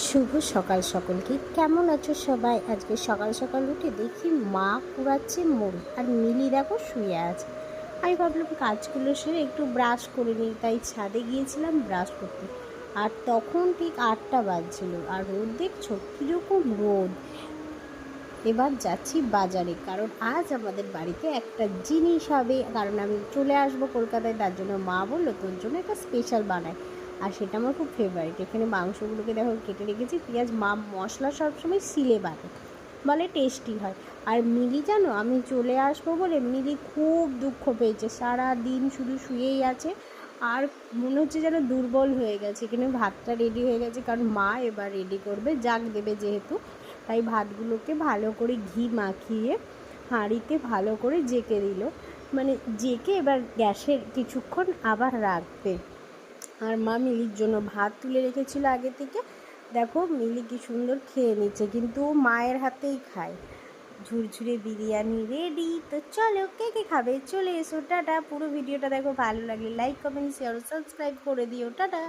শুভ সকাল সকলকে। কেমন আছো সবাই? আজকে সকাল সকাল উঠে দেখি মা কুড়াচ্ছে মুড়ি আর মিলি দেখো শুয়ে আছে। আমি ভাবলাম কাজগুলো সেরে একটু ব্রাশ করে নিই, তাই ছাদে গিয়েছিলাম ব্রাশ করতে। আর তখন ঠিক 8টা বাজছিল আর রোদ দেখছো কীরকম রোদ। এবার যাচ্ছি বাজারে, কারণ আজ আমাদের বাড়িতে একটা জিনিস হবে, কারণ আমি চলে আসবো কলকাতায়, তার জন্য মা বললো তোর জন্য একটা স্পেশাল বানায়। আর সেটা আমার খুব ফেভারিট। এখানে মাংসগুলোকে দেখো কেটে রেখেছি, পেঁয়াজ, মা মশলা সবসময় সিলে বাটে, বলে টেস্টি হয়। আর মিলি জানো আমি চলে আসবো বলে মিলি খুব দুঃখ পেয়েছে, সারা দিন শুধু শুয়েই আছে আর মনে হচ্ছে যেন দুর্বল হয়ে গেছে। এখানে ভাতটা রেডি হয়ে গেছে, কারণ মা এবার রেডি করবে, জাগ দেবে যেহেতু, তাই ভাতগুলোকে ভালো করে ঘি মাখিয়ে হাঁড়িতে ভালো করে জেঁকে দিল, মানে জেঁকে এবার গ্যাসে কিছুক্ষণ আবার রাখবে। আর মা মিলির জন্য ভাত তুলে রেখেছিল আগে থেকে, দেখো মিলি কি সুন্দর খেয়ে নিচ্ছে, কিন্তু মায়ের হাতেই খায়। ঝুরঝুরে বিরিয়ানি রেডি। তো চলো, কে কে খাবে চলে এসো। টাটা। পুরো ভিডিওটা দেখো, ভালো লাগলে লাইক কমেন্ট শেয়ার ও সাবস্ক্রাইব করে দিও। টাটা।